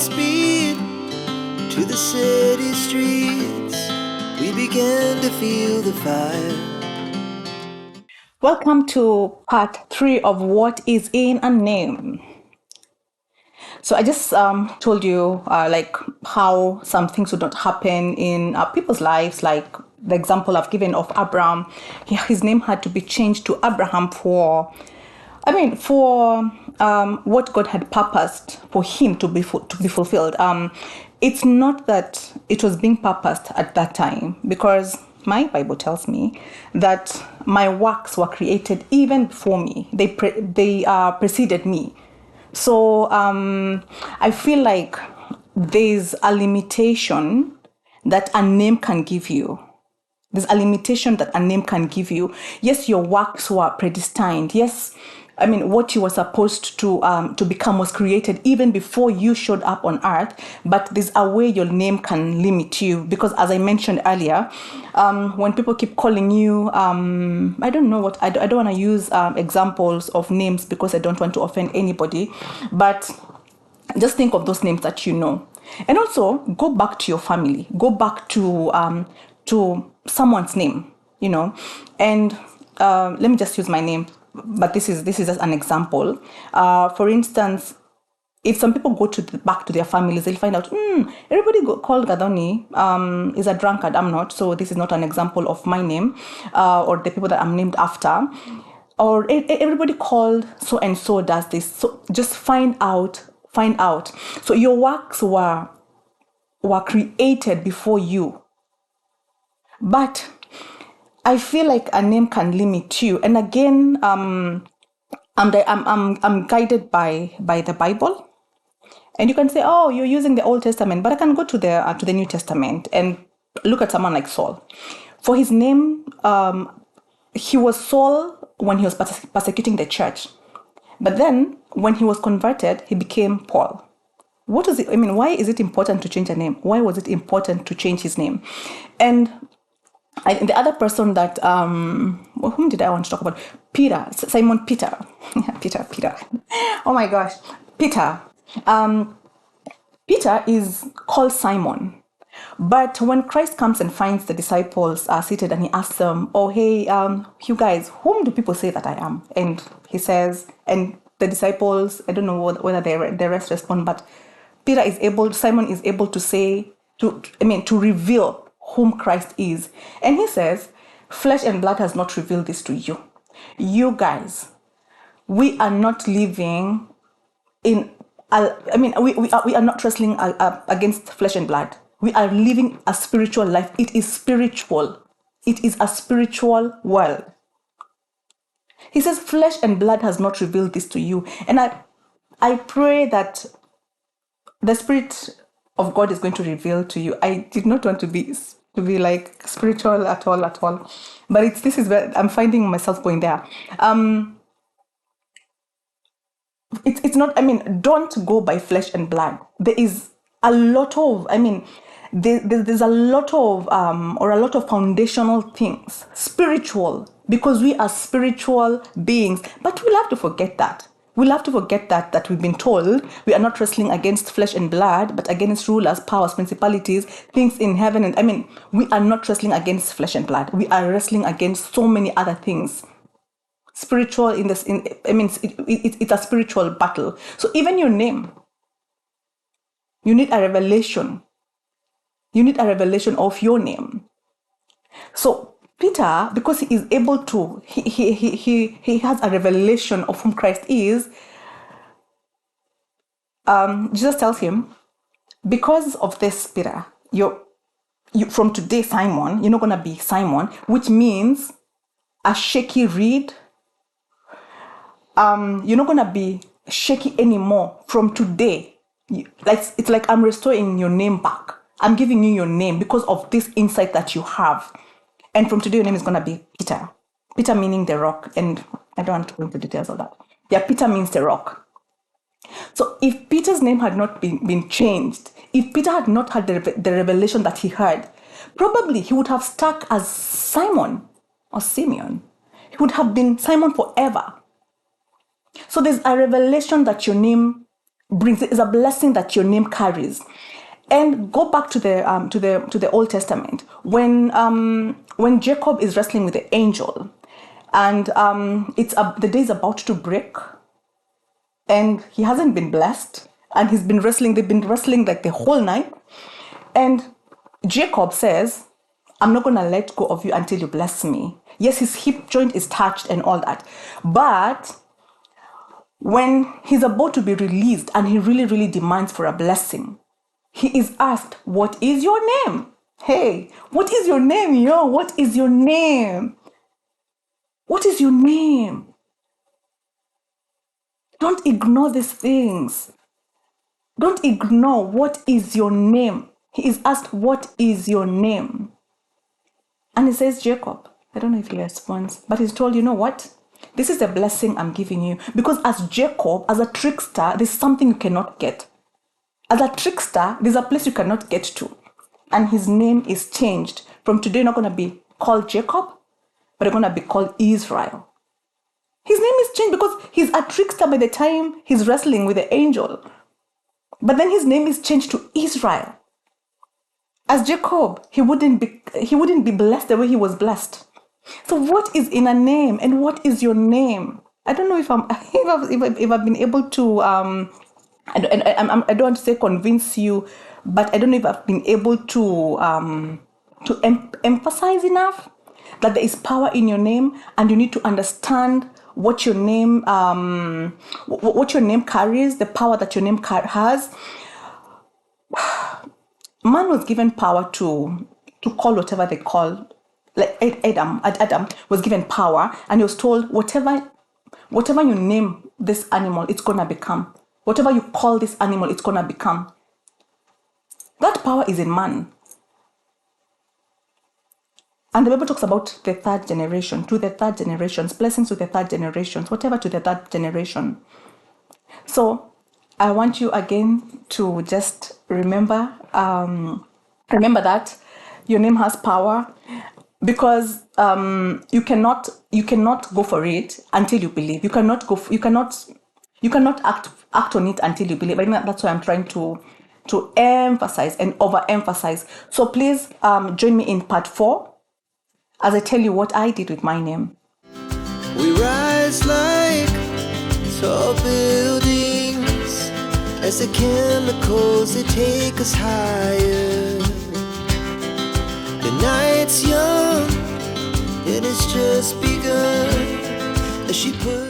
lightning speed to the city streets. We began to feel the fire. Welcome to part 3 of What is in a Name. So I just told you like how some things would not happen in people's lives, like the example I've given of Abraham. His name had to be changed to Abraham for what God had purposed for him to be fulfilled. It's not that it was being purposed at that time, because my Bible tells me that my works were created even before me. They preceded me. So I feel like there's a limitation that a name can give you. There's a limitation that a name can give you. Yes, your works were predestined. Yes, what you were supposed to become was created even before you showed up on earth. But there's a way your name can limit you, because, as I mentioned earlier, when people keep calling you, I don't know what I don't want to use examples of names because I don't want to offend anybody, but just think of those names that you know, and also go back to your family. Go back to someone's name, and let me just use my name, but this is just an example. For instance, if some people go back to their families, they'll find out, everybody called Gadoni is a drunkard. I'm not, so this is not an example of my name or the people that I'm named after. Or everybody called so and so does this. So just find out. So your works were created before you, but I feel like a name can limit you. And again, I'm guided by the Bible. And you can say, oh, you're using the Old Testament, but I can go to the New Testament and look at someone like Saul. For his name, he was Saul when he was persecuting the church. But then when he was converted, he became Paul. What is it? Why is it important to change a name? Why was it important to change his name? And the other person that, whom did I want to talk about? Simon Peter. Peter. Oh my gosh. Peter. Peter is called Simon. But when Christ comes and finds the disciples seated, and he asks them, oh, hey, you guys, whom do people say that I am? And he says, and the disciples, I don't know whether the rest respond, but Simon is able to say, to reveal whom Christ is. And he says, flesh and blood has not revealed this to you. You guys, we are not living in, we are not wrestling against flesh and blood. We are living a spiritual life. It is spiritual. It is a spiritual world. He says, flesh and blood has not revealed this to you. And I pray that the Spirit of God is going to reveal to you. I did not want to be like spiritual at all, but this is where I'm finding myself going there. It's not. Don't go by flesh and blood. There is a lot of. There's a lot of or a lot of foundational things, spiritual, because we are spiritual beings. But we'll have to forget that. We'll have to forget that we've been told we are not wrestling against flesh and blood, but against rulers, powers, principalities, things in heaven. And we are not wrestling against flesh and blood. We are wrestling against so many other things. Spiritual it's a spiritual battle. So even your name, you need a revelation. You need a revelation of your name. So Peter, because he is able to, he has a revelation of whom Christ is. Jesus tells him, because of this, Peter, you from today, Simon, you're not gonna be Simon, which means a shaky reed. You're not gonna be shaky anymore from today. It's like I'm restoring your name back. I'm giving you your name because of this insight that you have. And from today, your name is gonna be Peter. Peter meaning the rock. And I don't want to go into details of that. Yeah, Peter means the rock. So if Peter's name had not been changed, if Peter had not had the revelation that he had, probably he would have stuck as Simon or Simeon. He would have been Simon forever. So there's a revelation that your name brings. It is a blessing that your name carries. And go back to the Old Testament when Jacob is wrestling with the angel, and the day is about to break, and he hasn't been blessed, and he's been wrestling. They've been wrestling like the whole night, and Jacob says, "I'm not gonna let go of you until you bless me." Yes, his hip joint is touched and all that, but when he's about to be released and he really, really demands for a blessing, he is asked, "What is your name?" Hey, what is your name, yo? What is your name? What is your name? Don't ignore these things. Don't ignore what is your name. He is asked, "What is your name?" And he says, "Jacob." I don't know if he responds, but he's told, "You know what? This is a blessing I'm giving you." Because as Jacob, as a trickster, there's something you cannot get. As a trickster, there's a place you cannot get to. And his name is changed. From today, not going to be called Jacob, but it's going to be called Israel. His name is changed because he's a trickster by the time he's wrestling with the angel. But then his name is changed to Israel. As Jacob, he wouldn't be blessed the way he was blessed. So what is in a name, and what is your name? I don't know if I've been able to I don't want to say convince you, but I don't know if I've been able to emphasize enough that there is power in your name, and you need to understand what your name carries, the power that your name has. Man was given power to call whatever they call. Like Adam was given power, and he was told, whatever you name this animal, it's gonna become. Whatever you call this animal, it's gonna become. That power is in man. And the Bible talks about the third generation, to the third generations, blessings to the third generations, whatever to the third generation. So I want you again to just remember that your name has power, because you cannot go for it until you believe. You cannot act on it until you believe. I think that's why I'm trying to emphasize and overemphasize. So please join me in part 4 as I tell you what I did with my name. We rise like tall buildings as the chemicals they take us higher. The night's young, and it's just begun as she puts